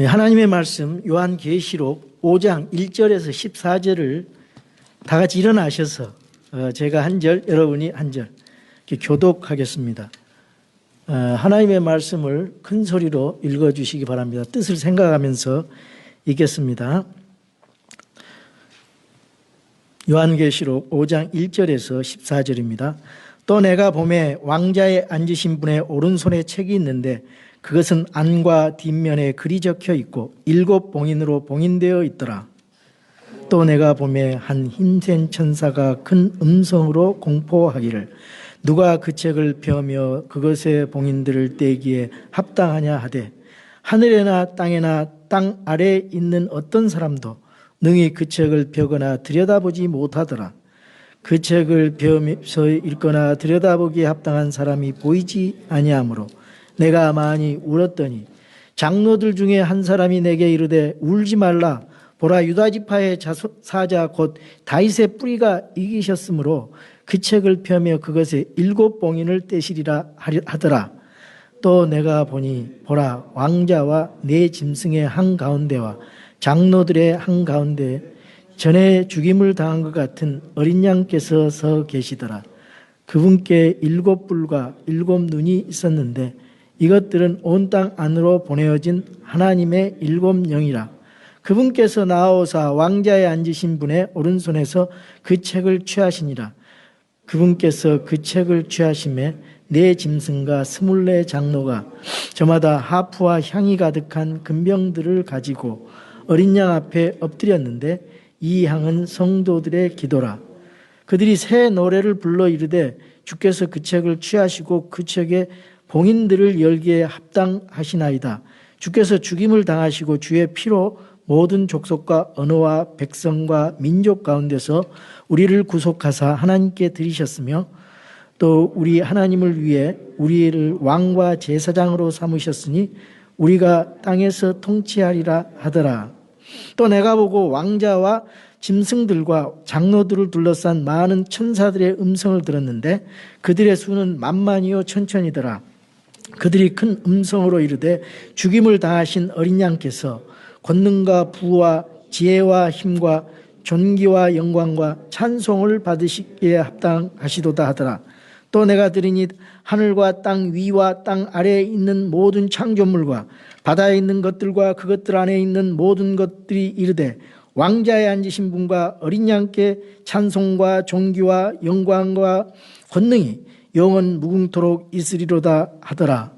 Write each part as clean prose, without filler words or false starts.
하나님의 말씀 요한계시록 5장 1절에서 14절을 다 같이 일어나셔서 제가 한 절, 여러분이 한 절 교독하겠습니다. 하나님의 말씀을 큰 소리로 읽어주시기 바랍니다. 뜻을 생각하면서 읽겠습니다. 요한계시록 5장 1절에서 14절입니다. 또 내가 보매 왕자에 앉으신 분의 오른손에 책이 있는데 그것은 안과 뒷면에 글이 적혀 있고 7 봉인으로 봉인되어 있더라. 또 내가 보매 한 힘센 천사가 큰 음성으로 공포하기를 누가 그 책을 펴며 그것의 봉인들을 떼기에 합당하냐 하되 하늘에나 땅에나 땅 아래에 있는 어떤 사람도 능히 그 책을 펴거나 들여다보지 못하더라. 그 책을 펴서 읽거나 들여다보기에 합당한 사람이 보이지 아니하므로 내가 많이 울었더니 장로들 중에 한 사람이 내게 이르되 울지 말라. 보라, 유다 지파의 사자 곧 다윗의 뿌리가 이기셨으므로 그 책을 펴며 그것에 7 봉인을 떼시리라 하더라. 또 내가 보니 보라, 왕자와 네 짐승의 한가운데와 장로들의 한가운데 전에 죽임을 당한 것 같은 어린 양께서 서 계시더라. 그분께 7 뿔과 7 눈이 있었는데 이것들은 온 땅 안으로 보내어진 하나님의 7 영이라. 그분께서 나오사 왕자에 앉으신 분의 오른손에서 그 책을 취하시니라. 그분께서 그 책을 취하심에 네 짐승과 24 장로가 저마다 하프와 향이 가득한 금병들을 가지고 어린 양 앞에 엎드렸는데 이 향은 성도들의 기도라. 그들이 새 노래를 불러 이르되 주께서 그 책을 취하시고 그 책의 봉인들을 열기에 합당하시나이다. 주께서 죽임을 당하시고 주의 피로 모든 족속과 언어와 백성과 민족 가운데서 우리를 구속하사 하나님께 드리셨으며 또 우리 하나님을 위해 우리를 왕과 제사장으로 삼으셨으니 우리가 땅에서 통치하리라 하더라. 또 내가 보고 왕자와 짐승들과 장로들을 둘러싼 많은 천사들의 음성을 들었는데 그들의 수는 만만이요 천천이더라. 그들이 큰 음성으로 이르되 죽임을 당하신 어린 양께서 권능과 부와 지혜와 힘과 존귀와 영광과 찬송을 받으시기에 합당하시도다 하더라. 또 내가 들으니 하늘과 땅 위와 땅 아래에 있는 모든 창조물과 바다에 있는 것들과 그것들 안에 있는 모든 것들이 이르되 왕자에 앉으신 분과 어린 양께 찬송과 존귀와 영광과 권능이 영원 무궁토록 있으리로다 하더라.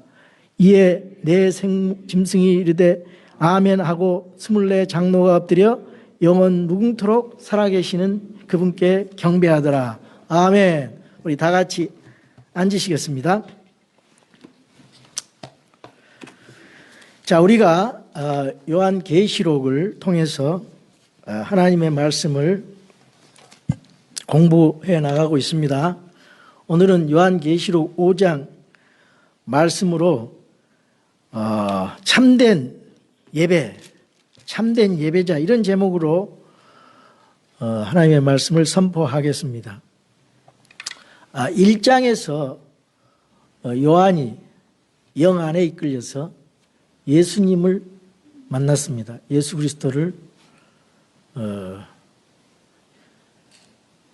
이에 네 짐승이 이르되 아멘 하고 24 장로가 엎드려 영원 무궁토록 살아계시는 그분께 경배하더라. 아멘. 우리 다 같이 앉으시겠습니다. 자, 우리가 요한계시록을 통해서 하나님의 말씀을 공부해 나가고 있습니다. 오늘은 요한계시록 5장 말씀으로 참된 예배, 참된 예배자 이런 제목으로 하나님의 말씀을 선포하겠습니다. 1장에서 요한이 영 안에 이끌려서 예수님을 만났습니다. 예수 그리스도를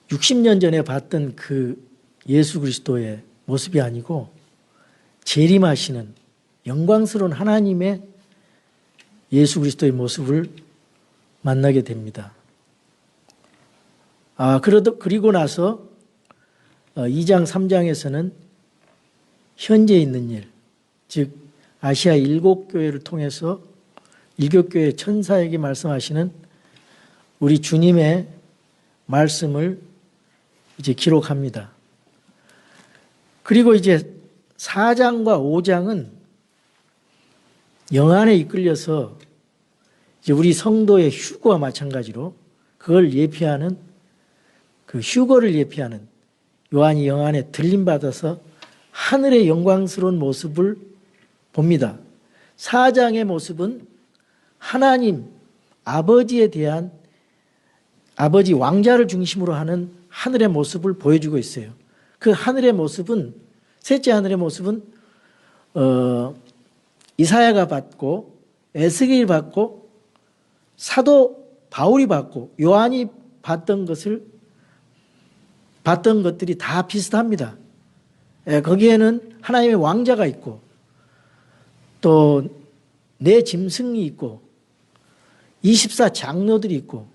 60년 전에 봤던 그 예수 그리스도의 모습이 아니고 재림하시는 영광스러운 하나님의 예수 그리스도의 모습을 만나게 됩니다. 그리고 나서 2장 3장에서는 현재 있는 일, 즉 아시아 7교회를 통해서 7교회 천사에게 말씀하시는 우리 주님의 말씀을 이제 기록합니다. 그리고 이제 4장과 5장은 영 안에 이끌려서 이제 우리 성도의 휴거와 마찬가지로 그걸 예피하는 그 휴거를 예피하는 요한이 영 안에 들림받아서 하늘의 영광스러운 모습을 봅니다. 4장의 모습은 하나님 아버지에 대한 아버지 왕자를 중심으로 하는 하늘의 모습을 보여주고 있어요. 그 하늘의 모습은 셋째 하늘의 모습은 이사야가 봤고 에스겔이 받고 사도 바울이 받고 요한이 봤던 것들이 다 비슷합니다. 거기에는 하나님의 왕자가 있고 또 내 짐승이 있고 24 장로들이 있고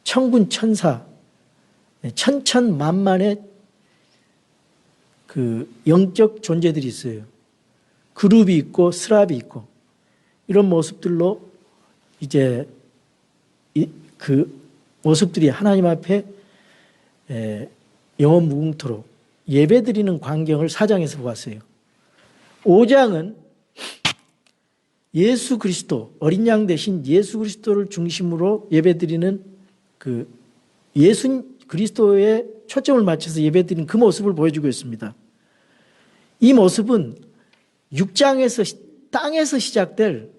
천군 천사 천천만만의 그 영적 존재들이 있어요. 그룹이 있고 스랍이 있고 이런 모습들로 이제 그 모습들이 하나님 앞에 영원 무궁토록 예배드리는 광경을 4장에서 보았어요. 5장은 예수 그리스도, 어린 양 대신 예수 그리스도를 중심으로 예배드리는 그 예수 그리스도에 초점을 맞춰서 예배드리는 그 모습을 보여주고 있습니다. 이 모습은 6장에서 땅에서 시작될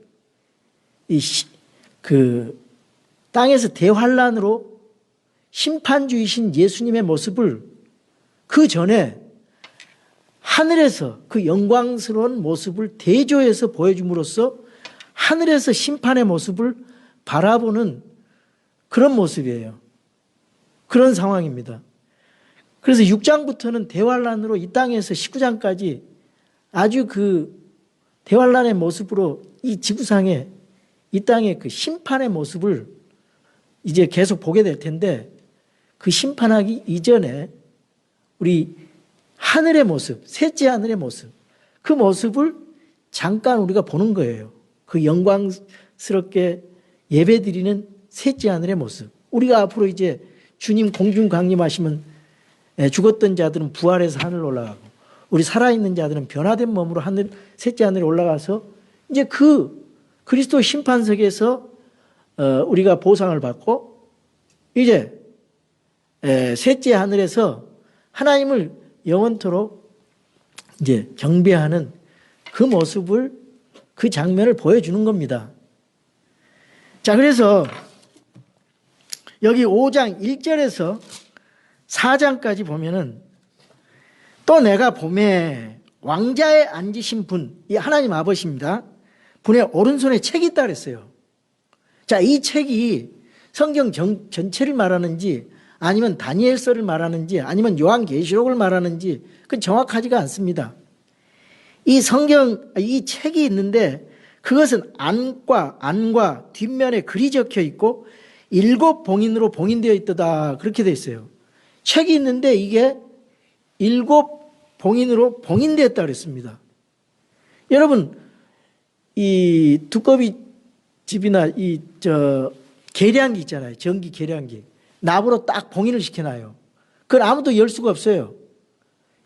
땅에서 대환란으로 심판주이신 예수님의 모습을 그 전에 하늘에서 그 영광스러운 모습을 대조해서 보여줌으로써 하늘에서 심판의 모습을 바라보는 그런 모습이에요. 그런 상황입니다. 그래서 6장부터는 대환란으로 이 땅에서 19장까지 아주 그 대환란의 모습으로 이 지구상에 이 땅의 그 심판의 모습을 이제 계속 보게 될 텐데 그 심판하기 이전에 우리 하늘의 모습, 셋째 하늘의 모습, 그 모습을 잠깐 우리가 보는 거예요. 그 영광스럽게 예배드리는 셋째 하늘의 모습. 우리가 앞으로 이제 주님 공중 강림하시면 죽었던 자들은 부활해서 하늘로 올라가고 우리 살아있는 자들은 변화된 몸으로 셋째 하늘에 올라가서 이제 그 그리스도 심판석에서 우리가 보상을 받고 이제 셋째 하늘에서 하나님을 영원토록 이제 경배하는 그 모습을 그 장면을 보여주는 겁니다. 자, 그래서 여기 5장 1절에서 4장까지 보면은 또 내가 봄에 왕자에 앉으신 분, 이 하나님 아버지입니다. 분의 오른손에 책이 있다 그랬어요. 자, 이 책이 성경 전체를 말하는지 아니면 다니엘서를 말하는지 아니면 요한계시록을 말하는지 그건 정확하지가 않습니다. 이 책이 있는데 그것은 안과 뒷면에 글이 적혀 있고 7 봉인으로 봉인되어 있다 그렇게 되어 있어요. 책이 있는데 이게 7 봉인으로 봉인되었다 그랬습니다. 여러분 이 두꺼비 집이나 계량기 있잖아요. 전기 계량기. 납으로 딱 봉인을 시켜놔요. 그걸 아무도 열 수가 없어요.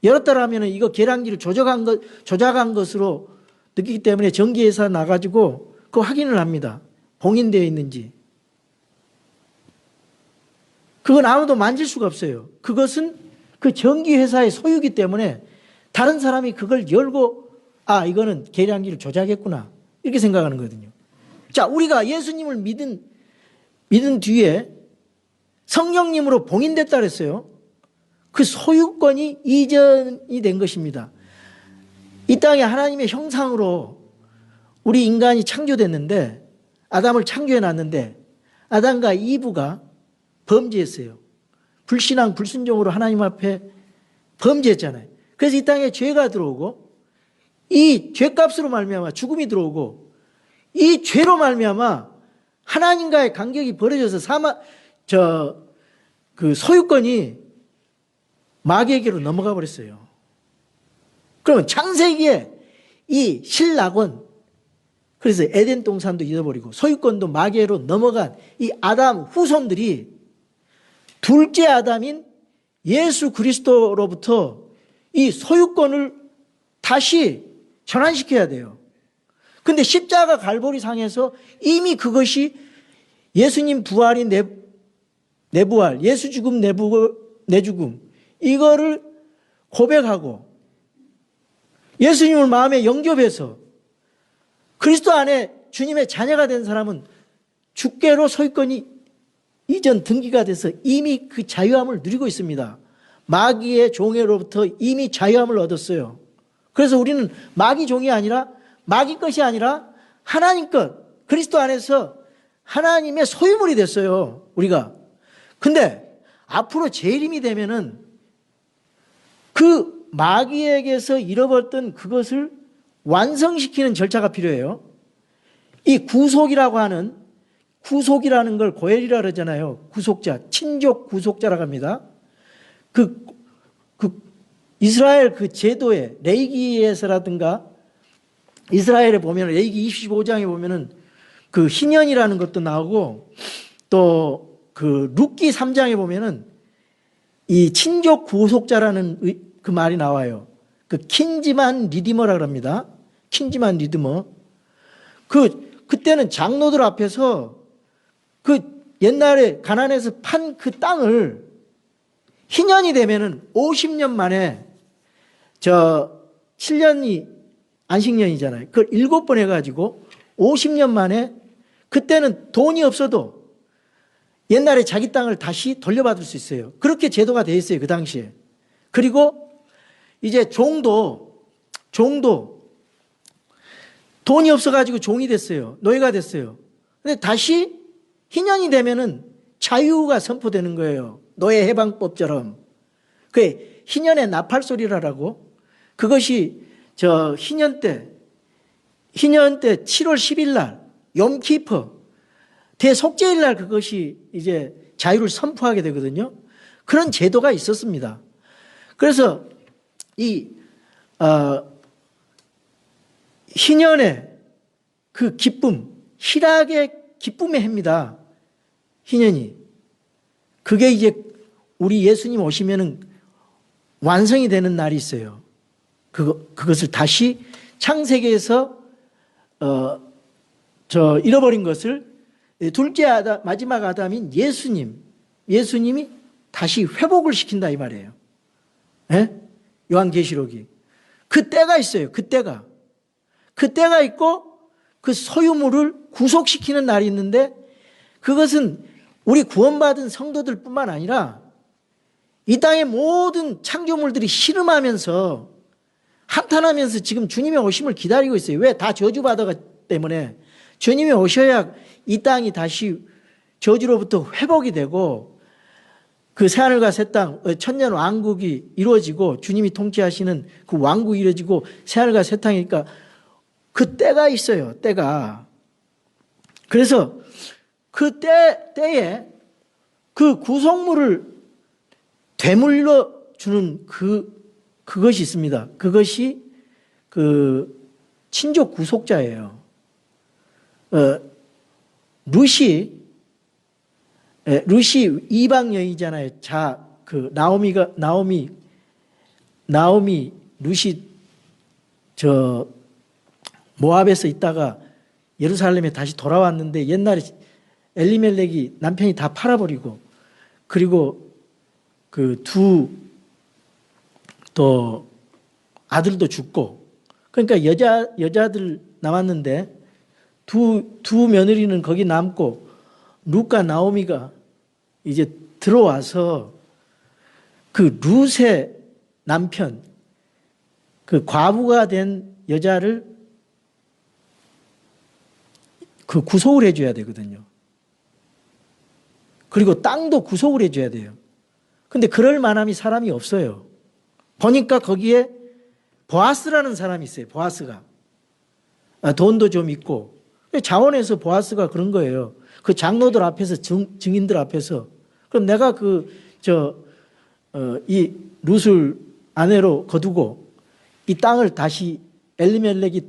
열었다 하면 이거 계량기를 조작한 것으로 느끼기 때문에 전기회사 나가지고 그 확인을 합니다. 봉인되어 있는지. 그건 아무도 만질 수가 없어요. 그것은 그 전기회사의 소유이기 때문에 다른 사람이 그걸 열고 이거는 계량기를 조작했구나 이렇게 생각하는 거거든요. 자, 우리가 예수님을 믿은 뒤에 성령님으로 봉인됐다 그랬어요. 그 소유권이 이전이 된 것입니다. 이 땅에 하나님의 형상으로 우리 인간이 창조됐는데 아담을 창조해 놨는데 아담과 이브가 범죄했어요. 불신앙 불순종으로 하나님 앞에 범죄했잖아요. 그래서 이 땅에 죄가 들어오고 이 죄값으로 말미암아 죽음이 들어오고 이 죄로 말미암아 하나님과의 간격이 벌어져서 그 소유권이 마귀에게로 넘어가 버렸어요. 그러면 창세기에 이 신락은 그래서 에덴 동산도 잃어버리고 소유권도 마귀로 넘어간 이 아담 후손들이 둘째 아담인 예수 그리스도로부터 이 소유권을 다시 전환시켜야 돼요. 근데 십자가 갈보리 상에서 이미 그것이 예수님 부활이 내 부활, 예수 죽음 내 죽음 이거를 고백하고 예수님을 마음에 영접해서 그리스도 안에 주님의 자녀가 된 사람은 주께로 소유권이 이전 등기가 돼서 이미 그 자유함을 누리고 있습니다. 마귀의 종에로부터 이미 자유함을 얻었어요. 그래서 우리는 마귀 종이 아니라 마귀 것이 아니라 하나님 것, 그리스도 안에서 하나님의 소유물이 됐어요, 우리가. 근데 앞으로 재림이 되면은 그 마귀에게서 잃어버렸던 그것을 완성시키는 절차가 필요해요. 이 구속이라는 걸 고엘이라 그러잖아요. 구속자, 친족 구속자라고 합니다. 그 이스라엘 그 제도에 레위기에서라든가 이스라엘에 보면 레위기 25장에 보면은 그 희년이라는 것도 나오고 또 그 룻기 3장에 보면은 이 친족 구속자라는 그 말이 나와요. 그 킨지만 리디머라고 합니다. 킨지만 리디머. 그때는 장로들 앞에서 그 옛날에 가나안에서 판 그 땅을 희년이 되면은 50년 만에 7년이 안식년이잖아요. 그걸 7번 해가지고 50년 만에 그때는 돈이 없어도 옛날에 자기 땅을 다시 돌려받을 수 있어요. 그렇게 제도가 되어 있어요, 그 당시에. 그리고 이제 종도 돈이 없어가지고 종이 됐어요. 노예가 됐어요. 근데 다시 희년이 되면은 자유가 선포되는 거예요. 노예 해방법처럼. 그게 희년의 나팔소리라고. 그것이 희년 때 7월 10일 날 욤키퍼 대속죄일 날 그것이 이제 자유를 선포하게 되거든요. 그런 제도가 있었습니다. 그래서 이 희년의 그 기쁨, 희락의 기쁨의 해입니다. 희년이. 그게 이제 우리 예수님 오시면은 완성이 되는 날이 있어요. 그것을 다시 창세기에서 잃어버린 것을 둘째 아담, 마지막 아담인 예수님이 다시 회복을 시킨다 이 말이에요. 예? 요한계시록이. 그 때가 있어요. 그 때가 있고 그 소유물을 구속시키는 날이 있는데 그것은 우리 구원받은 성도들 뿐만 아니라 이 땅의 모든 창조물들이 씨름하면서 한탄하면서 지금 주님의 오심을 기다리고 있어요. 왜? 다 저주받았기 때문에. 주님이 오셔야 이 땅이 다시 저주로부터 회복이 되고 그 새하늘과 새 땅, 천년 왕국이 이루어지고 주님이 통치하시는 그 왕국이 이루어지고 새하늘과 새 땅이니까 그 때가 있어요. 때가. 그래서 그 때에 그 구속물을 되물러 주는 그것이 있습니다. 그것이 그 친족 구속자예요. 루시 이방 여인이잖아요. 나오미 루시 모압에서 있다가 예루살렘에 다시 돌아왔는데 옛날에 엘리멜렉이 남편이 다 팔아버리고 그리고 그 또 아들도 죽고 그러니까 여자들 남았는데 두 며느리는 거기 남고 룻과 나오미가 이제 들어와서 그 룻의 남편 그 과부가 된 여자를 그 구속을 해줘야 되거든요. 그리고 땅도 구속을 해줘야 돼요. 근데 그럴 만함이 사람이 없어요. 보니까 거기에 보아스라는 사람이 있어요. 보아스가. 돈도 좀 있고. 자원에서 보아스가 그런 거예요. 그 장로들 앞에서 증인들 앞에서. 그럼 내가 이 룻을 아내로 거두고 이 땅을 다시 엘리멜렉이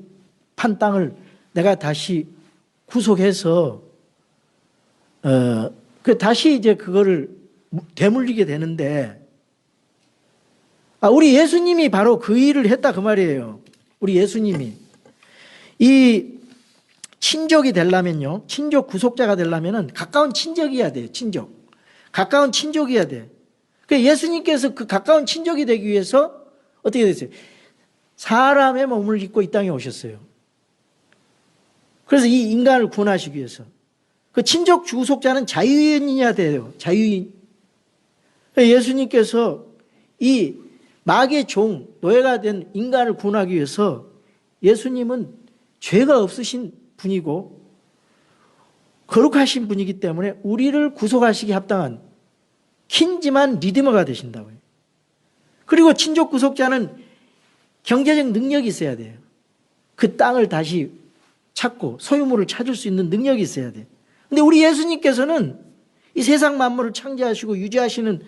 판 땅을 내가 다시 구속해서 다시 이제 그거를 되물리게 되는데 우리 예수님이 바로 그 일을 했다 그 말이에요. 우리 예수님이 이 친족이 되려면요, 친족 구속자가 되려면은 가까운 친족이어야 돼요. 가까운 친족이어야 돼. 그 예수님께서 그 가까운 친족이 되기 위해서 어떻게 됐어요? 사람의 몸을 입고 이 땅에 오셨어요. 그래서 이 인간을 구원하시기 위해서 그 친족 구속자는 자유인이어야 돼요. 자유인. 예수님께서 이 마귀의 종, 노예가 된 인간을 구원하기 위해서 예수님은 죄가 없으신 분이고 거룩하신 분이기 때문에 우리를 구속하시기 합당한 킨지만 리디머가 되신다고요. 그리고 친족 구속자는 경제적 능력이 있어야 돼요. 그 땅을 다시 찾고 소유물을 찾을 수 있는 능력이 있어야 돼요. 근데 우리 예수님께서는 이 세상 만물을 창조하시고 유지하시는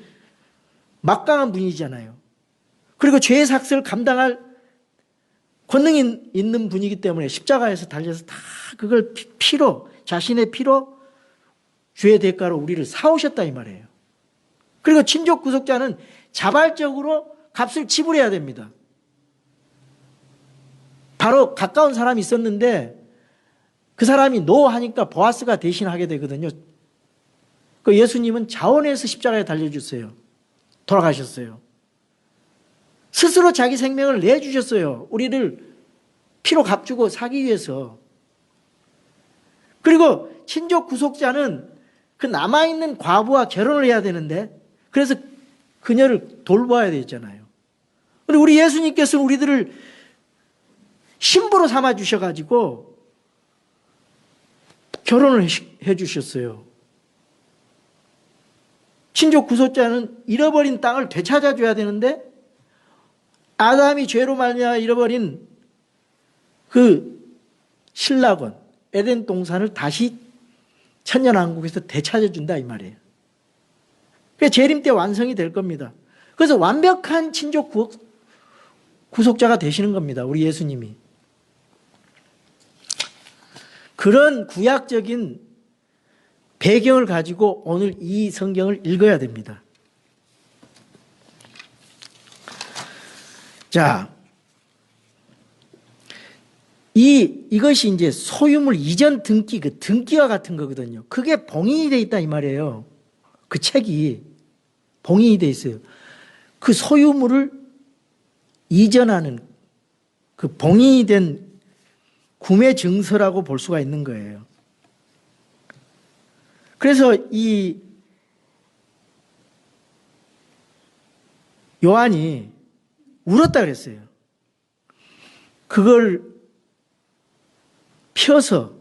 막강한 분이잖아요. 그리고 죄의 삭스를 감당할 권능이 있는 분이기 때문에 십자가에서 달려서 다 그걸 피로, 자신의 피로 죄의 대가로 우리를 사오셨다 이 말이에요. 그리고 친족 구속자는 자발적으로 값을 지불해야 됩니다. 바로 가까운 사람이 있었는데 그 사람이 노 하니까 보아스가 대신하게 되거든요. 그 예수님은 자원해서 십자가에 달려주세요. 돌아가셨어요. 스스로 자기 생명을 내주셨어요. 우리를 피로 값주고 사기 위해서. 그리고 친족 구속자는 그 남아있는 과부와 결혼을 해야 되는데 그래서 그녀를 돌봐야 되잖아요. 그리고 우리 예수님께서는 우리들을 신부로 삼아주셔가지고 결혼을 해주셨어요. 친족 구속자는 잃어버린 땅을 되찾아줘야 되는데 아담이 죄로 말미암아 잃어버린 그 신락원 에덴 동산을 다시 천년왕국에서 되찾아준다 이 말이에요. 그게 재림 때 완성이 될 겁니다. 그래서 완벽한 친족 구속자가 되시는 겁니다. 우리 예수님이. 그런 구약적인 배경을 가지고 오늘 이 성경을 읽어야 됩니다. 자, 이것이 이제 소유물 이전 등기, 그 등기와 같은 거거든요. 그게 봉인이 돼 있다 이 말이에요. 그 책이 봉인이 돼 있어요. 그 소유물을 이전하는 그 봉인이 된 구매 증서라고 볼 수가 있는 거예요. 그래서 이 요한이 울었다 그랬어요. 그걸 펴서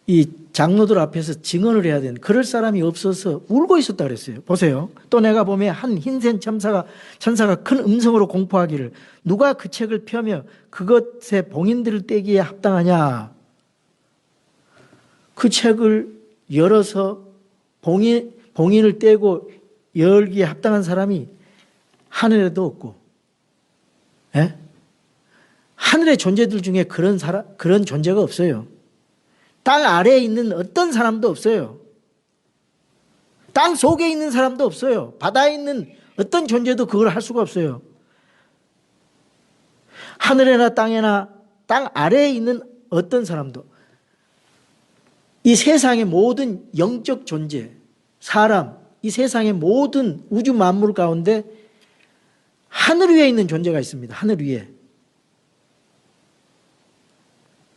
이 장로들 앞에서 증언을 해야 되는 그럴 사람이 없어서 울고 있었다 그랬어요. 보세요. 또 내가 보면 한 흰센 천사가 큰 음성으로 공포하기를 누가 그 책을 펴며 그것의 봉인들을 떼기에 합당하냐. 그 책을 열어서 봉인을 떼고 열기에 합당한 사람이 하늘에도 없고, 예? 하늘의 존재들 중에 그런 존재가 없어요. 땅 아래에 있는 어떤 사람도 없어요. 땅 속에 있는 사람도 없어요. 바다에 있는 어떤 존재도 그걸 할 수가 없어요. 하늘에나 땅에나 땅 아래에 있는 어떤 사람도 이 세상의 모든 영적 존재, 사람, 이 세상의 모든 우주 만물 가운데 하늘 위에 있는 존재가 있습니다. 하늘 위에.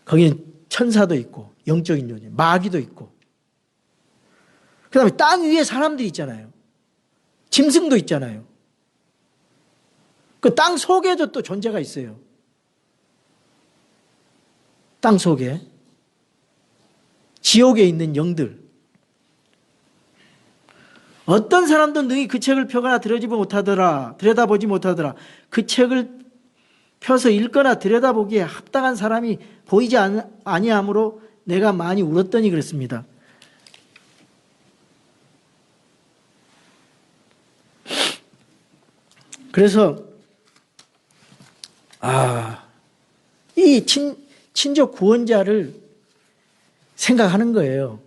거기는 천사도 있고 영적인 존재, 마귀도 있고 그 다음에 땅 위에 사람들이 있잖아요. 짐승도 있잖아요. 그 땅 속에도 또 존재가 있어요. 땅 속에 지옥에 있는 영들. 어떤 사람도 능히 그 책을 펴거나 들여다보지 못하더라. 그 책을 펴서 읽거나 들여다보기에 합당한 사람이 보이지 아니하므로 내가 많이 울었더니 그랬습니다. 그래서 이 친족 구원자를 생각하는 거예요.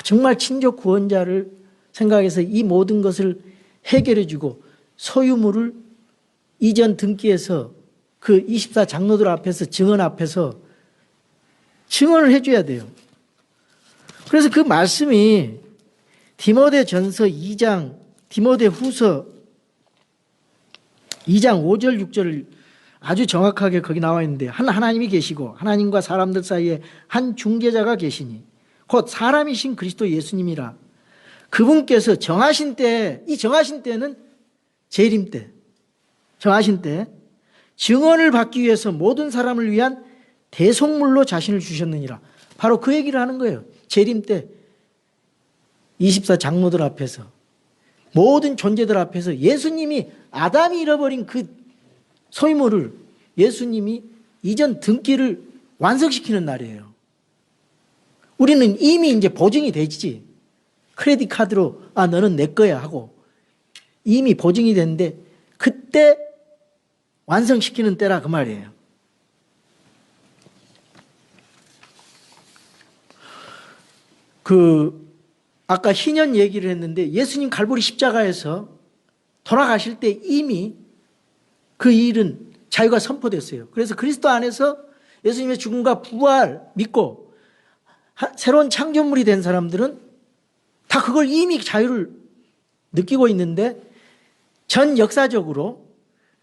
정말 친족 구원자를 생각해서 이 모든 것을 해결해 주고 소유물을 이전 등기해서 그 24 장로들 앞에서 증언 앞에서 증언을 해줘야 돼요. 그래서 그 말씀이 디모데전서 2장, 디모데후서 2장 5절 6절을 아주 정확하게 거기 나와 있는데 하나님이 계시고 하나님과 사람들 사이에 한 중재자가 계시니 곧 사람이신 그리스도 예수님이라. 그분께서 정하신 때, 이 정하신 때는 재림 때, 정하신 때 증언을 받기 위해서 모든 사람을 위한 대속물로 자신을 주셨느니라. 바로 그 얘기를 하는 거예요. 재림 때 24 장로들 앞에서, 모든 존재들 앞에서 예수님이 아담이 잃어버린 그 소유물을 예수님이 이전 등기를 완성시키는 날이에요. 우리는 이미 이제 보증이 되지. 크레딧 카드로 너는 내 거야 하고 이미 보증이 됐는데 그때 완성시키는 때라 그 말이에요. 아까 희년 얘기를 했는데 예수님 갈보리 십자가에서 돌아가실 때 이미 그 일은 자유가 선포됐어요. 그래서 그리스도 안에서 예수님의 죽음과 부활 믿고 새로운 창조물이 된 사람들은 다 그걸 이미 자유를 느끼고 있는데 전 역사적으로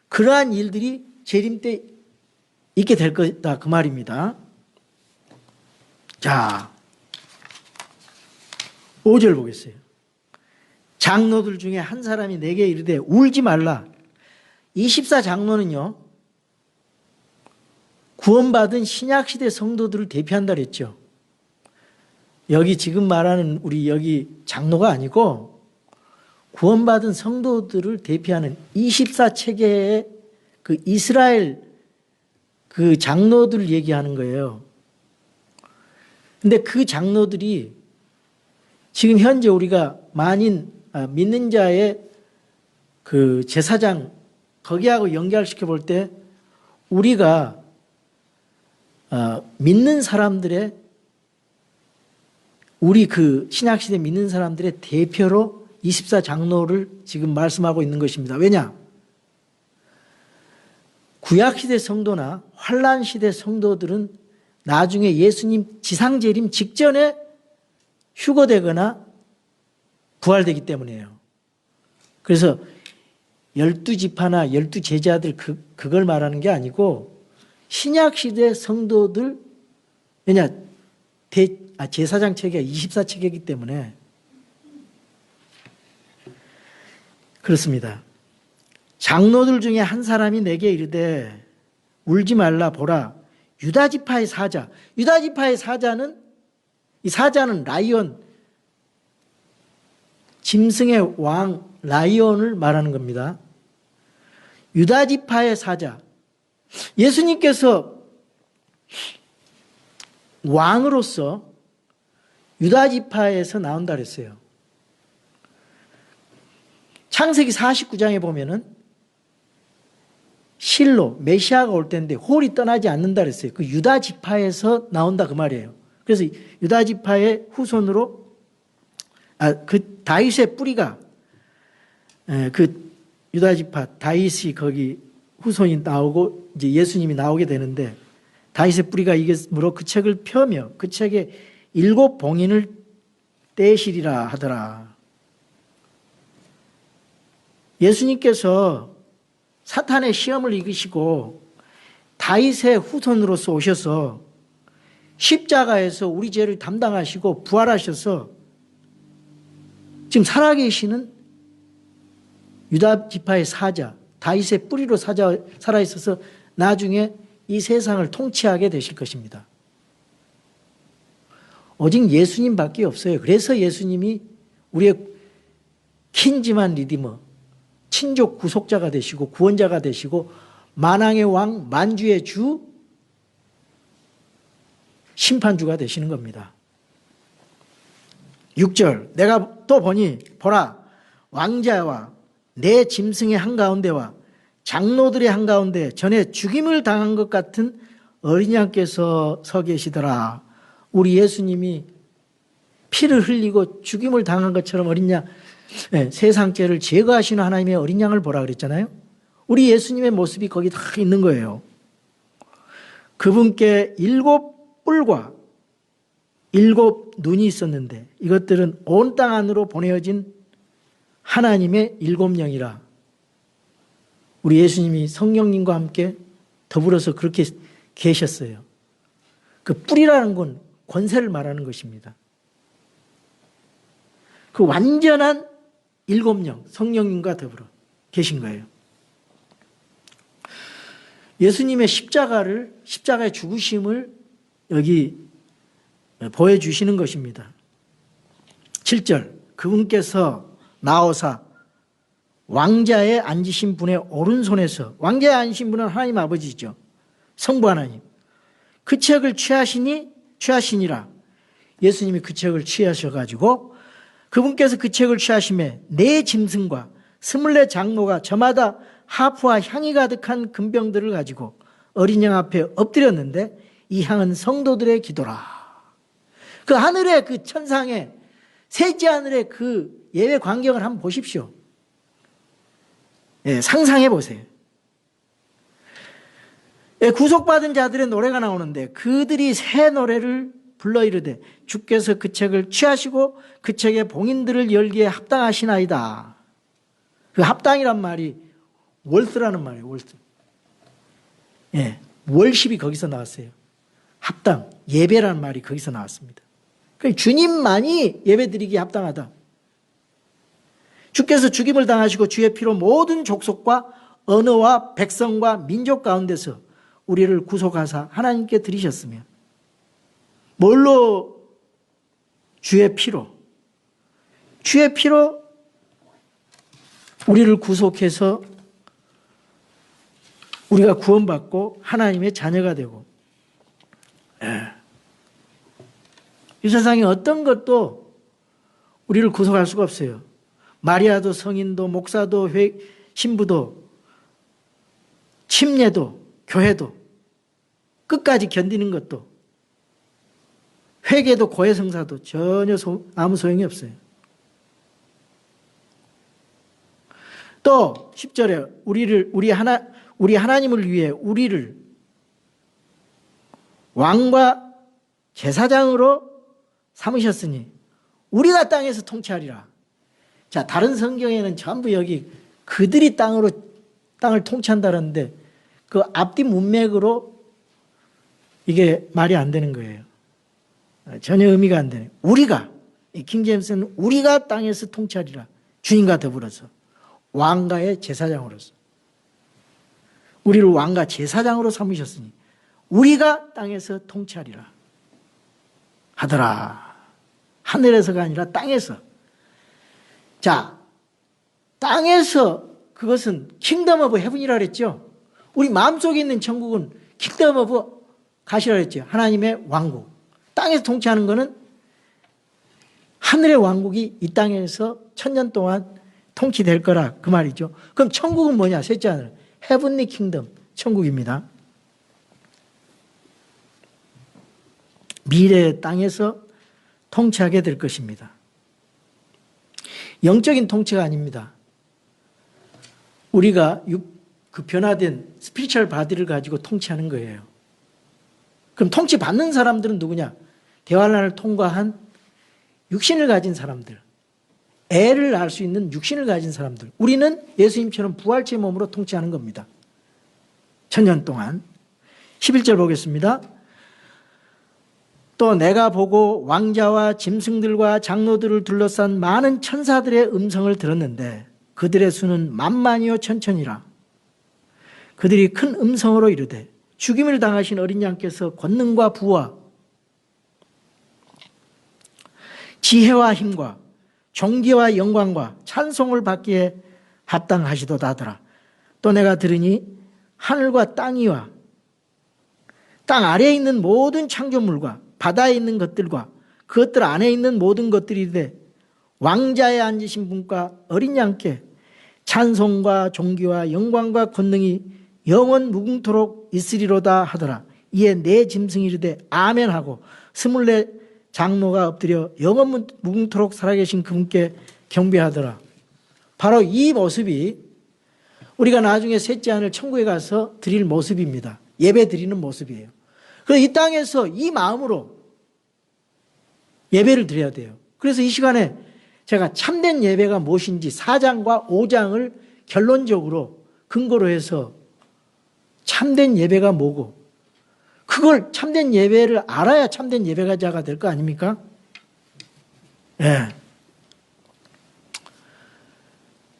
그러한 일들이 재림 때 있게 될 거다 그 말입니다. 자, 5절 보겠어요. 장로들 중에 한 사람이 내게 이르되 울지 말라. 24 장로는요, 구원받은 신약시대 성도들을 대표한다 그랬죠. 여기 지금 말하는 우리 여기 장로가 아니고 구원받은 성도들을 대표하는 24체계의 그 이스라엘 그 장로들을 얘기하는 거예요. 근데 그 장로들이 지금 현재 우리가 믿는 자의 그 제사장 거기하고 연결시켜 볼 때 우리가 믿는 사람들의 우리 그 신약시대 믿는 사람들의 대표로 24 장로를 지금 말씀하고 있는 것입니다. 왜냐? 구약시대 성도나 환란시대 성도들은 나중에 예수님 지상재림 직전에 휴거되거나 부활되기 때문이에요. 그래서 12지파나 12제자들 그걸 말하는 게 아니고 신약시대 성도들, 왜냐? 제사장 체계가 24체계이기 때문에 그렇습니다. 장로들 중에 한 사람이 내게 이르되 울지 말라. 보라, 유다지파의 사자. 유다지파의 사자는, 이 사자는 라이온, 짐승의 왕 라이온을 말하는 겁니다. 유다지파의 사자. 예수님께서 왕으로서 유다지파에서 나온다 그랬어요. 창세기 49장에 보면은 실로 메시아가 올 때인데 홀이 떠나지 않는다 그랬어요. 그 유다지파에서 나온다 그 말이에요. 그래서 유다지파의 후손으로 그 다윗의 뿌리가 그 유다지파 다윗이 거기 후손이 나오고 이제 예수님이 나오게 되는데 다윗의 뿌리가 이겼으므로 그 책을 펴며 그 책에 7 봉인을 떼시리라 하더라. 예수님께서 사탄의 시험을 이기시고 다윗의 후손으로서 오셔서 십자가에서 우리 죄를 담당하시고 부활하셔서 지금 살아계시는 유다 지파의 사자, 다윗의 뿌리로 살아있어서 나중에 이 세상을 통치하게 되실 것입니다. 오직 예수님밖에 없어요. 그래서 예수님이 우리의 킨지만 리디머, 친족 구속자가 되시고 구원자가 되시고 만왕의 왕, 만주의 주, 심판주가 되시는 겁니다. 6절, 내가 또 보니 보라, 왕자와 내 짐승의 한가운데와 장로들의 한가운데 전에 죽임을 당한 것 같은 어린 양께서 서 계시더라. 우리 예수님이 피를 흘리고 죽임을 당한 것처럼 어린 양, 세상 죄를 제거하시는 하나님의 어린 양을 보라 그랬잖아요. 우리 예수님의 모습이 거기 다 있는 거예요. 그분께 7 뿔과 7 눈이 있었는데 이것들은 온 땅 안으로 보내어진 하나님의 7 영이라. 우리 예수님이 성령님과 함께 더불어서 그렇게 계셨어요. 그 뿔이라는 건 권세를 말하는 것입니다. 그 완전한 7 영, 성령님과 더불어 계신 거예요. 예수님의 십자가의 죽으심을 여기 보여주시는 것입니다. 7절, 그분께서 나오사 왕자에 앉으신 분의 오른손에서, 왕자에 앉으신 분은 하나님 아버지죠. 성부 하나님. 그 책을 취하시니라. 예수님이 그 책을 취하셔가지고 그분께서 그 책을 취하심에 네 짐승과 24 장로가 저마다 하프와 향이 가득한 금병들을 가지고 어린 양 앞에 엎드렸는데 이 향은 성도들의 기도라. 그 하늘의 그 천상의 셋째 하늘의 그 예배 광경을 한번 보십시오. 예, 상상해 보세요. 예, 구속받은 자들의 노래가 나오는데 그들이 새 노래를 불러 이르되 주께서 그 책을 취하시고 그 책의 봉인들을 열기에 합당하시나이다. 그 합당이란 말이 월스라는 말이에요. 월스. 예, 월십이 거기서 나왔어요. 합당, 예배라는 말이 거기서 나왔습니다. 그러니까 주님만이 예배드리기에 합당하다. 주께서 죽임을 당하시고 주의 피로 모든 족속과 언어와 백성과 민족 가운데서 우리를 구속하사 하나님께 드리셨으며, 뭘로? 주의 피로. 주의 피로 우리를 구속해서 우리가 구원받고 하나님의 자녀가 되고, 이 세상에 어떤 것도 우리를 구속할 수가 없어요. 마리아도 성인도 목사도 신부도 침례도 교회도 끝까지 견디는 것도 회개도 고해성사도 전혀 아무 소용이 없어요. 또 10절에 우리 하나님을 위해 우리를 왕과 제사장으로 삼으셨으니 우리가 땅에서 통치하리라. 자, 다른 성경에는 전부 여기 그들이 땅을 통치한다는데 그 앞뒤 문맥으로 이게 말이 안 되는 거예요. 전혀 의미가 안 되네. 우리가, 이 킹제임스는 우리가 땅에서 통치하리라. 주님과 더불어서 왕가의 제사장으로서 우리를 왕과 제사장으로 삼으셨으니 우리가 땅에서 통치하리라 하더라. 하늘에서가 아니라 땅에서. 자, 땅에서 그것은 킹덤 오브 헤븐이라 그랬죠. 우리 마음속에 있는 천국은 킹덤 오브 가시라 그랬죠. 하나님의 왕국. 땅에서 통치하는 것은 하늘의 왕국이 이 땅에서 1000년 동안 통치될 거라 그 말이죠. 그럼 천국은 뭐냐? 셋째 하늘. 헤븐리 킹덤. 천국입니다. 미래의 땅에서 통치하게 될 것입니다. 영적인 통치가 아닙니다. 우리가 그 변화된 스피리추얼 바디를 가지고 통치하는 거예요. 그럼 통치받는 사람들은 누구냐? 대환란을 통과한 육신을 가진 사람들, 애를 낳을 수 있는 육신을 가진 사람들. 우리는 예수님처럼 부활체 몸으로 통치하는 겁니다. 1000년 동안. 11절 보겠습니다. 또 내가 보고 왕자와 짐승들과 장로들을 둘러싼 많은 천사들의 음성을 들었는데 그들의 수는 만만이요 천천이라. 그들이 큰 음성으로 이르되 죽임을 당하신 어린 양께서 권능과 부와 지혜와 힘과 존귀와 영광과 찬송을 받기에 합당하시도다 하더라. 또 내가 들으니 하늘과 땅이와 땅 아래에 있는 모든 창조물과 바다에 있는 것들과 그것들 안에 있는 모든 것들이 돼 왕자에 앉으신 분과 어린 양께 찬송과 존귀와 영광과 권능이 영원 무궁토록 있으리로다 하더라. 이에 네 짐승이 이르되 아멘하고 24 장로가 엎드려 영원 무궁토록 살아계신 그분께 경배하더라. 바로 이 모습이 우리가 나중에 셋째 하늘 천국에 가서 드릴 모습입니다. 예배 드리는 모습이에요. 그래서 이 땅에서 이 마음으로 예배를 드려야 돼요. 그래서 이 시간에 제가 참된 예배가 무엇인지 4장과 5장을 결론적으로 근거로 해서 참된 예배가 뭐고 그걸 참된 예배를 알아야 참된 예배자가 될 거 아닙니까? 예.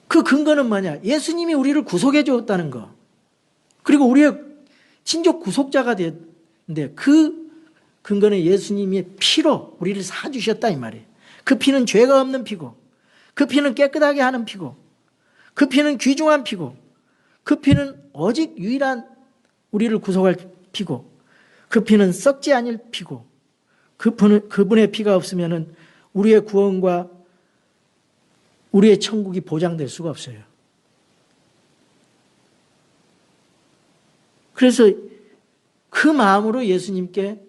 그 근거는 뭐냐? 예수님이 우리를 구속해 주었다는 거. 그리고 우리의 친족 구속자가 됐는데 그 근거는 예수님의 피로 우리를 사주셨다 이 말이에요. 그 피는 죄가 없는 피고, 그 피는 깨끗하게 하는 피고, 그 피는 귀중한 피고, 그 피는 오직 유일한 우리를 구속할 피고, 그 피는 썩지 않을 피고, 그분의 피가 없으면 우리의 구원과 우리의 천국이 보장될 수가 없어요. 그래서 그 마음으로 예수님께,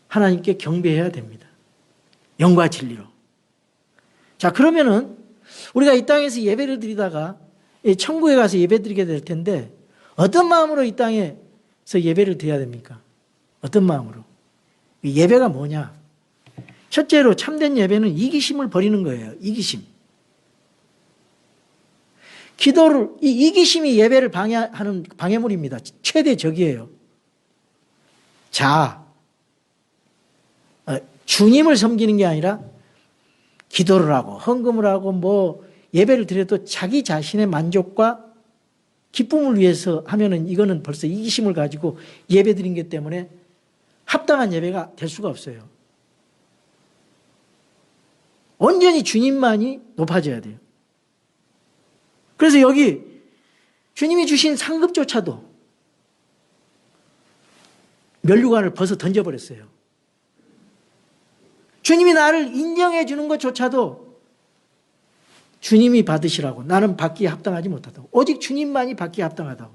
하나님께 경배해야 됩니다. 영과 진리로. 자, 그러면은 우리가 이 땅에서 예배를 드리다가 천국에 가서 예배 드리게 될 텐데, 어떤 마음으로 이 땅에서 예배를 드려야 됩니까? 어떤 마음으로? 예배가 뭐냐? 첫째로 참된 예배는 이기심을 버리는 거예요. 이기심. 기도를, 이 이기심이 예배를 방해하는 방해물입니다. 최대 적이에요. 자, 주님을 섬기는 게 아니라 기도를 하고 헌금을 하고 뭐 예배를 드려도 자기 자신의 만족과 기쁨을 위해서 하면은 이거는 벌써 이기심을 가지고 예배 드린 것 때문에 합당한 예배가 될 수가 없어요. 온전히 주님만이 높아져야 돼요. 그래서 여기 주님이 주신 상급조차도 면류관을 벗어 던져버렸어요. 주님이 나를 인정해 주는 것조차도 주님이 받으시라고, 나는 받기에 합당하지 못하다고. 오직 주님만이 받기에 합당하다고.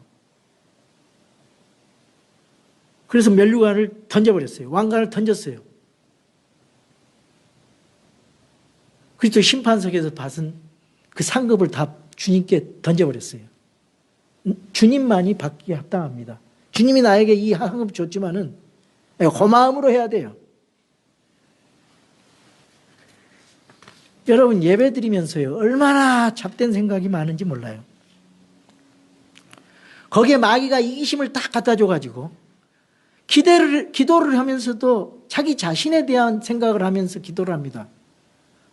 그래서 면류관을 던져버렸어요. 왕관을 던졌어요. 그리스도 심판석에서 받은 그 상급을 다 주님께 던져버렸어요. 주님만이 받기에 합당합니다. 주님이 나에게 이 상급 줬지만은 고마움으로 해야 돼요. 여러분, 예배 드리면서요, 얼마나 잡된 생각이 많은지 몰라요. 거기에 마귀가 이기심을 딱 갖다 줘가지고 기도를 하면서도 자기 자신에 대한 생각을 하면서 기도를 합니다.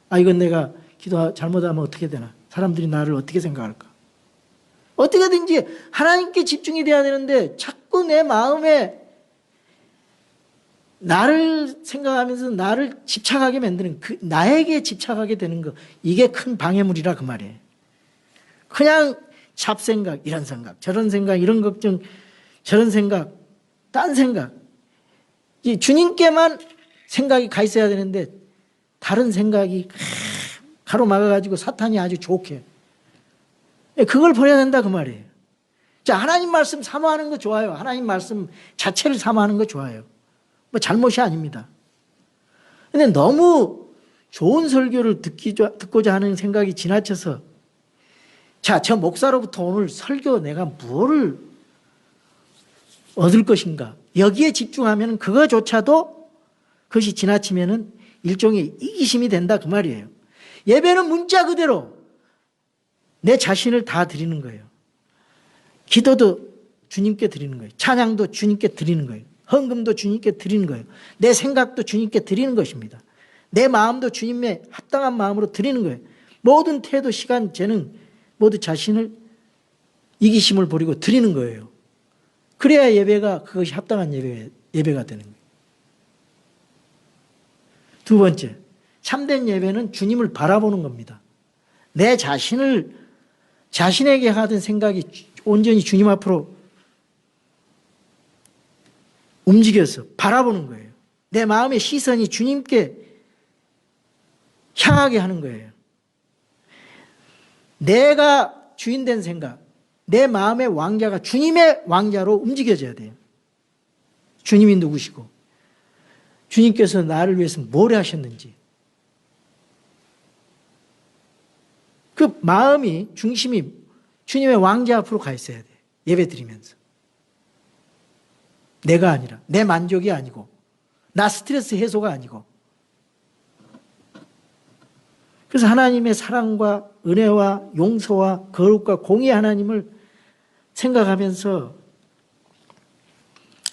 아, 이건 내가 기도 잘못하면 어떻게 되나? 사람들이 나를 어떻게 생각할까? 어떻게든지 하나님께 집중이 돼야 되는데 자꾸 내 마음에 나를 생각하면서 나를 집착하게 만드는, 나에게 집착하게 되는 거, 이게 큰 방해물이라 그 말이에요. 그냥 잡생각, 이런 생각, 저런 생각, 이런 걱정, 저런 생각, 딴 생각. 주님께만 생각이 가 있어야 되는데 다른 생각이 가로막아가지고 사탄이 아주 좋게. 그걸 버려야 된다 그 말이에요. 자, 하나님 말씀 사모하는 거 좋아요. 하나님 말씀 자체를 사모하는 거 좋아요. 뭐 잘못이 아닙니다. 근데 너무 좋은 설교를 듣고자 하는 생각이 지나쳐서, 자, 저 목사로부터 오늘 설교 내가 뭐를 얻을 것인가, 여기에 집중하면 그거조차도, 그것이 지나치면은 일종의 이기심이 된다 그 말이에요. 예배는 문자 그대로 내 자신을 다 드리는 거예요. 기도도 주님께 드리는 거예요. 찬양도 주님께 드리는 거예요. 헌금도 주님께 드리는 거예요. 내 생각도 주님께 드리는 것입니다. 내 마음도 주님의 합당한 마음으로 드리는 거예요. 모든 태도, 시간, 재능 모두 자신을, 이기심을 버리고 드리는 거예요. 그래야 예배가, 그것이 합당한 예배가 되는 거예요. 두 번째, 참된 예배는 주님을 바라보는 겁니다. 내 자신에게 하던 생각이 온전히 주님 앞으로 움직여서 바라보는 거예요. 내 마음의 시선이 주님께 향하게 하는 거예요. 내가 주인된 생각, 내 마음의 왕자가 주님의 왕자로 움직여져야 돼요. 주님이 누구시고 주님께서 나를 위해서 뭘 하셨는지, 그 마음이, 중심이 주님의 왕자 앞으로 가 있어야 돼요. 예배 드리면서. 내가 아니라, 내 만족이 아니고, 나 스트레스 해소가 아니고. 그래서 하나님의 사랑과 은혜와 용서와 거룩과 공의 하나님을 생각하면서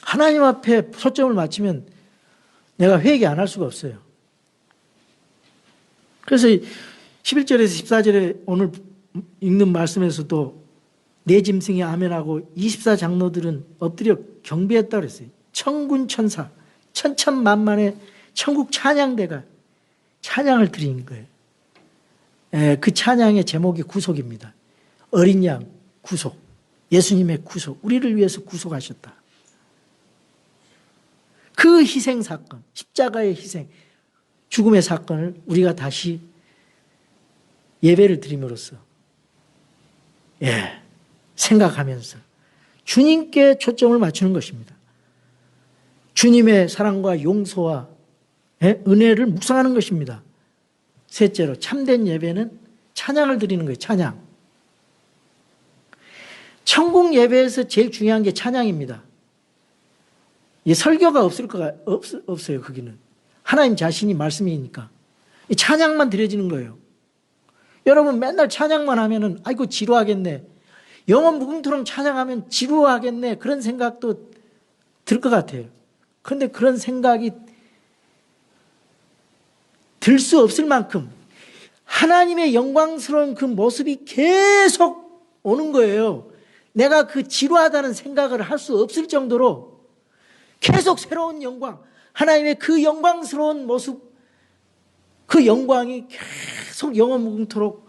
하나님 앞에 초점을 맞추면 내가 회개 안 할 수가 없어요. 그래서 11절에서 14절에 오늘 읽는 말씀에서도 내 짐승이 아멘하고 24장로들은 엎드려 경배했다고 그랬어요. 천군 천사, 천천만만의 천국 찬양대가 찬양을 드리는 거예요. 그 찬양의 제목이 구속입니다. 어린 양 구속, 예수님의 구속, 우리를 위해서 구속하셨다. 그 희생 사건, 십자가의 희생, 죽음의 사건을 우리가 다시 예배를 드림으로써 생각하면서 주님께 초점을 맞추는 것입니다. 주님의 사랑과 용서와 은혜를 묵상하는 것입니다. 셋째로 참된 예배는 찬양을 드리는 거예요. 찬양. 천국 예배에서 제일 중요한 게 찬양입니다. 설교가 없어요. 거기는 하나님 자신이 말씀이니까 찬양만 드려지는 거예요. 여러분 맨날 찬양만 하면은 아이고 지루하겠네, 영원 무궁토록 찬양하면 지루하겠네, 그런 생각도 들 것 같아요. 그런데 그런 생각이 들 수 없을 만큼 하나님의 영광스러운 그 모습이 계속 오는 거예요. 내가 그 지루하다는 생각을 할 수 없을 정도로 계속 새로운 영광, 하나님의 그 영광스러운 모습, 그 영광이 계속 영원 무궁토록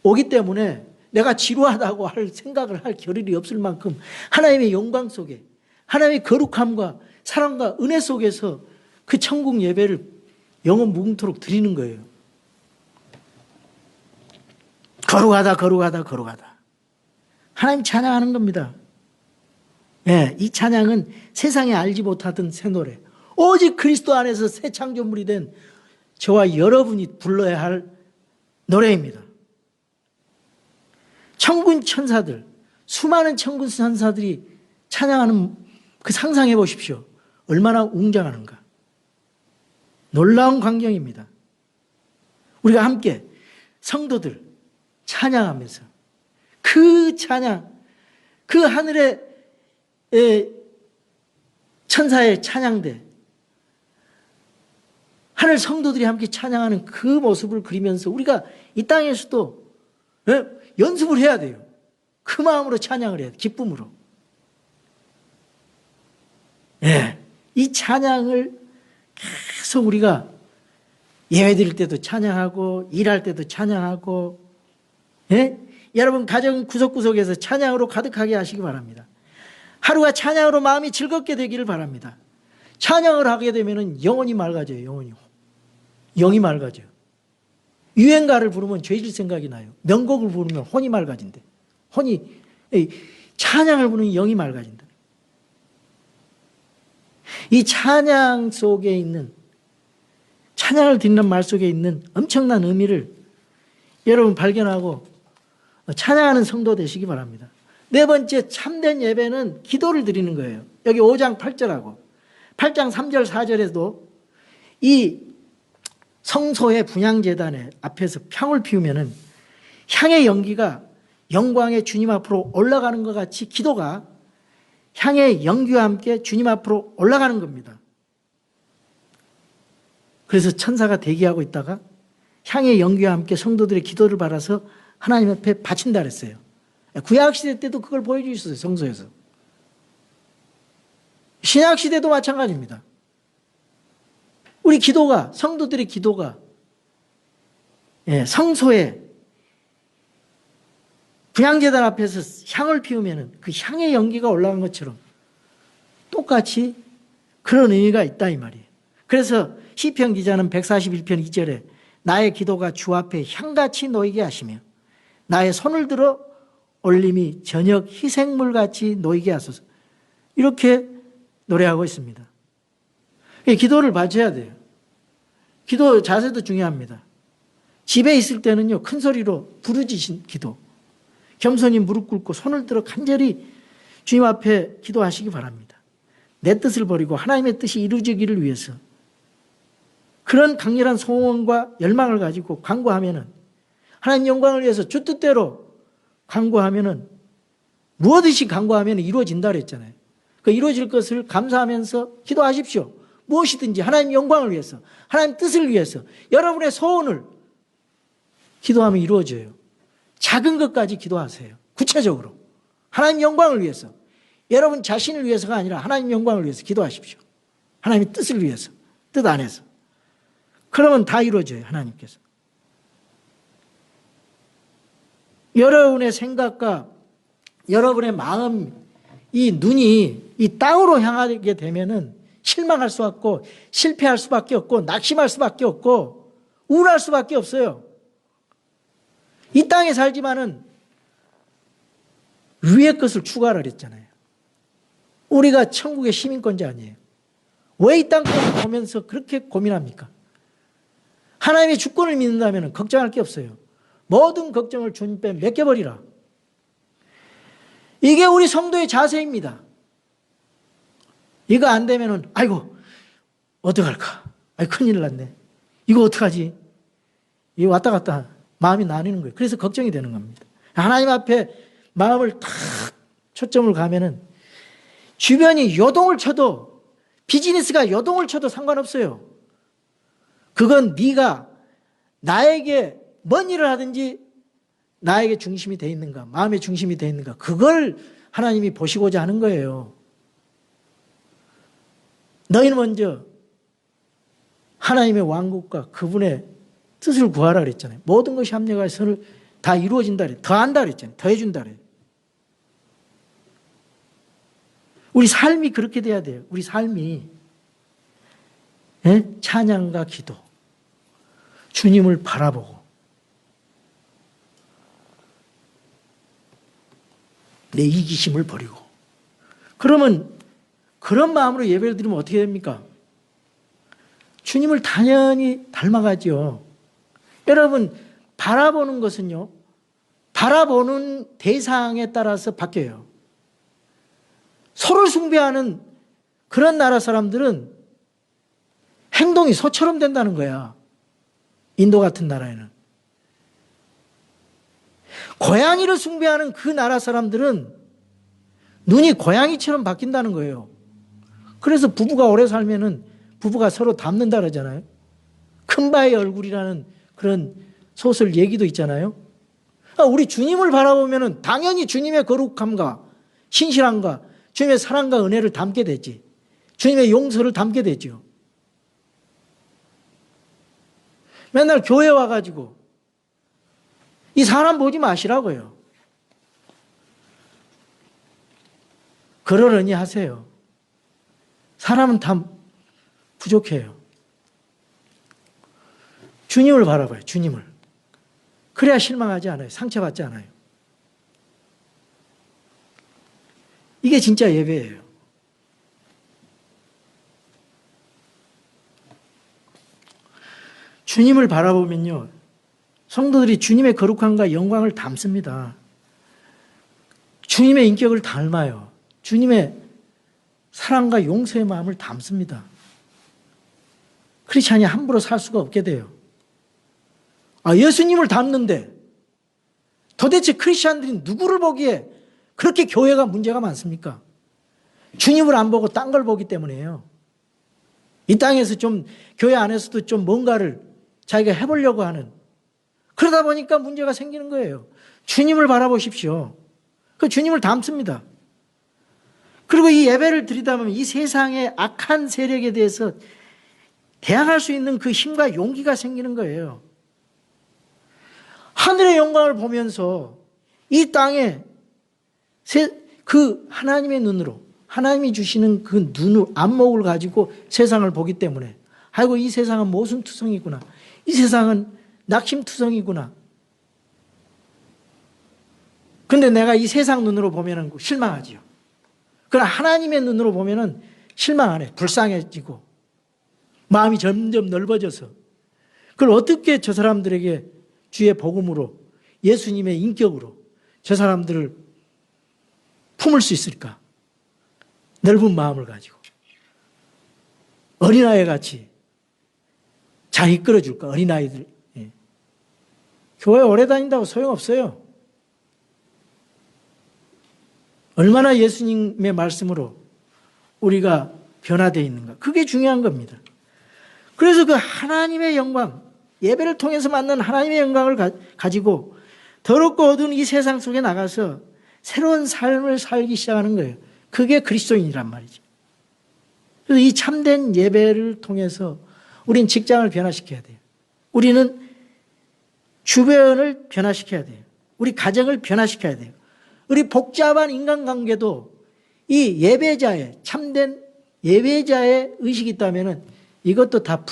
오기 때문에 내가 지루하다고 할 생각을 할 겨를이 없을 만큼 하나님의 영광 속에, 하나님의 거룩함과 사랑과 은혜 속에서 그 천국 예배를 영원 무궁토록 드리는 거예요. 거룩하다 거룩하다 거룩하다, 하나님 찬양하는 겁니다. 이 찬양은 세상에 알지 못하던 새 노래, 오직 그리스도 안에서 새 창조물이 된 저와 여러분이 불러야 할 노래입니다. 천군 천사들, 수많은 천군 천사들이 찬양하는 그 상상해 보십시오. 얼마나 웅장하는가. 놀라운 광경입니다. 우리가 함께 성도들 찬양하면서 그 찬양, 그 하늘의 천사의 찬양대, 하늘 성도들이 함께 찬양하는 그 모습을 그리면서 우리가 이 땅에서도 연습을 해야 돼요. 그 마음으로 찬양을 해야 돼요. 기쁨으로. 이 찬양을 계속 우리가 예배 드릴 때도 찬양하고 일할 때도 찬양하고, 여러분 가정 구석구석에서 찬양으로 가득하게 하시기 바랍니다. 하루가 찬양으로 마음이 즐겁게 되기를 바랍니다. 찬양을 하게 되면 영혼이 맑아져요. 영이 맑아져요. 유행가를 부르면 죄질 생각이 나요. 명곡을 부르면 혼이 맑아진대. 찬양을 부르면 영이 맑아진다. 이 찬양 속에 있는, 찬양을 듣는 말 속에 있는 엄청난 의미를 여러분 발견하고 찬양하는 성도 되시기 바랍니다. 네 번째, 참된 예배는 기도를 드리는 거예요. 여기 5장 8절하고 8장 3절 4절에도 이 성소의 분향제단에 앞에서 향을 피우면은 향의 연기가 영광의 주님 앞으로 올라가는 것 같이 기도가 향의 연기와 함께 주님 앞으로 올라가는 겁니다. 그래서 천사가 대기하고 있다가 향의 연기와 함께 성도들의 기도를 받아서 하나님 앞에 바친다 그랬어요. 구약시대 때도 그걸 보여주셨어요. 성소에서. 신약시대도 마찬가지입니다. 우리 기도가, 성도들의 기도가 성소에 분향제단 앞에서 향을 피우면 그 향의 연기가 올라간 것처럼 똑같이 그런 의미가 있다 이 말이에요. 그래서 시편 기자는 141편 2절에 나의 기도가 주 앞에 향같이 놓이게 하시며 나의 손을 들어 올림이 저녁 희생물같이 놓이게 하소서, 이렇게 노래하고 있습니다. 기도를 바쳐야 돼요. 기도 자세도 중요합니다. 집에 있을 때는요, 큰 소리로 부르짖은 기도, 겸손히 무릎 꿇고 손을 들어 간절히 주님 앞에 기도하시기 바랍니다. 내 뜻을 버리고 하나님의 뜻이 이루어지기를 위해서 그런 강렬한 소원과 열망을 가지고 간구하면은, 하나님 영광을 위해서 주 뜻대로 간구하면은, 무엇이든지 간구하면 이루어진다 그랬잖아요. 그 이루어질 것을 감사하면서 기도하십시오. 무엇이든지 하나님 영광을 위해서, 하나님 뜻을 위해서 여러분의 소원을 기도하면 이루어져요. 작은 것까지 기도하세요. 구체적으로 하나님 영광을 위해서, 여러분 자신을 위해서가 아니라 하나님 영광을 위해서 기도하십시오. 하나님의 뜻을 위해서, 뜻 안에서. 그러면 다 이루어져요, 하나님께서. 여러분의 생각과 여러분의 마음, 이 눈이 이 땅으로 향하게 되면은 실망할 수밖에 없고, 실패할 수밖에 없고, 낙심할 수밖에 없고, 우울할 수밖에 없어요. 이 땅에 살지만은 위의 것을 추구하라 그랬잖아요. 우리가 천국의 시민권자 아니에요. 왜 이 땅 것을 보면서 그렇게 고민합니까? 하나님의 주권을 믿는다면 걱정할 게 없어요. 모든 걱정을 주님께 맡겨버리라. 이게 우리 성도의 자세입니다. 이거 안 되면은 아이고 어떡할까? 아이 큰일 났네. 이거 어떡하지? 이거 왔다 갔다 마음이 나뉘는 거예요. 그래서 걱정이 되는 겁니다. 하나님 앞에 마음을 탁 초점을 가면은 주변이 요동을 쳐도, 비즈니스가 요동을 쳐도 상관없어요. 그건 네가 나에게 뭔 일을 하든지 나에게 중심이 돼 있는가, 마음의 중심이 돼 있는가, 그걸 하나님이 보시고자 하는 거예요. 너희는 먼저 하나님의 왕국과 그분의 뜻을 구하라 그랬잖아요. 모든 것이 합력해서 다 이루어진다 그랬잖아요. 더 한다 그랬잖아요. 더 해준다 그랬잖아요. 우리 삶이 그렇게 돼야 돼요. 우리 삶이 찬양과 기도, 주님을 바라보고 내 이기심을 버리고. 그러면 그런 마음으로 예배를 드리면 어떻게 됩니까? 주님을 당연히 닮아가죠. 여러분, 바라보는 것은요, 바라보는 대상에 따라서 바뀌어요. 소를 숭배하는 그런 나라 사람들은 행동이 소처럼 된다는 거야. 인도 같은 나라에는. 고양이를 숭배하는 그 나라 사람들은 눈이 고양이처럼 바뀐다는 거예요. 그래서 부부가 오래 살면은 부부가 서로 닮는다 그러잖아요. 큰바의 얼굴이라는 그런 소설 얘기도 있잖아요. 우리 주님을 바라보면은 당연히 주님의 거룩함과 신실함과 주님의 사랑과 은혜를 담게 되지. 주님의 용서를 담게 되죠. 맨날 교회 와가지고 이 사람 보지 마시라고요. 그러려니 하세요. 사람은 다 부족해요. 주님을 바라봐요. 주님을. 그래야 실망하지 않아요. 상처받지 않아요. 이게 진짜 예배예요. 주님을 바라보면요, 성도들이 주님의 거룩함과 영광을 담습니다. 주님의 인격을 닮아요. 주님의 사랑과 용서의 마음을 담습니다. 크리스찬이 함부로 살 수가 없게 돼요. 예수님을 닮는데 도대체 크리스찬들이 누구를 보기에 그렇게 교회가 문제가 많습니까? 주님을 안 보고 딴 걸 보기 때문이에요. 이 땅에서 좀 교회 안에서도 좀 뭔가를 자기가 해보려고 하는, 그러다 보니까 문제가 생기는 거예요. 주님을 바라보십시오. 그 주님을 닮습니다. 그리고 이 예배를 드리다 보면 이 세상의 악한 세력에 대해서 대항할 수 있는 그 힘과 용기가 생기는 거예요. 하늘의 영광을 보면서 이 땅에 그 하나님의 눈으로, 하나님이 주시는 그 눈, 안목을 가지고 세상을 보기 때문에, 아이고 이 세상은 모순투성이구나, 이 세상은 낙심투성이구나. 근데 내가 이 세상 눈으로 보면 실망하지요. 그러나 하나님의 눈으로 보면 실망 안 해. 불쌍해지고 마음이 점점 넓어져서, 그걸 어떻게 저 사람들에게 주의 복음으로, 예수님의 인격으로 저 사람들을 품을 수 있을까? 넓은 마음을 가지고 어린아이 같이 잘 이끌어줄까? 어린아이들. 교회 오래 다닌다고 소용없어요. 얼마나 예수님의 말씀으로 우리가 변화되어 있는가. 그게 중요한 겁니다. 그래서 그 하나님의 영광, 예배를 통해서 만난 하나님의 영광을 가지고 더럽고 어두운 이 세상 속에 나가서 새로운 삶을 살기 시작하는 거예요. 그게 그리스도인이란 말이죠. 그래서 이 참된 예배를 통해서 우리는 직장을 변화시켜야 돼요. 우리는 주변을 변화시켜야 돼요. 우리 가정을 변화시켜야 돼요. 우리 복잡한 인간관계도 이 예배자의, 참된 예배자의 의식이 있다면 이것도 다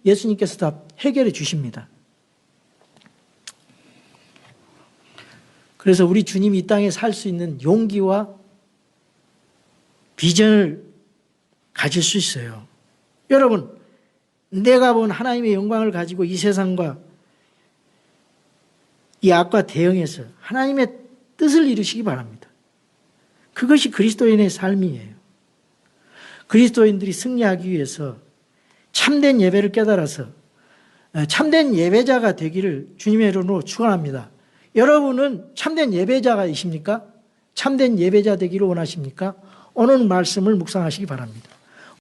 예수님께서 다 해결해 주십니다. 그래서 우리 주님이 이 땅에 살 수 있는 용기와 비전을 가질 수 있어요. 여러분, 내가 본 하나님의 영광을 가지고 이 세상과 이 악과 대응해서 하나님의 뜻을 이루시기 바랍니다. 그것이 그리스도인의 삶이에요. 그리스도인들이 승리하기 위해서 참된 예배를 깨달아서 참된 예배자가 되기를 주님의 이름으로 축원합니다. 여러분은 참된 예배자이십니까? 참된 예배자 되기를 원하십니까? 오늘 말씀을 묵상하시기 바랍니다.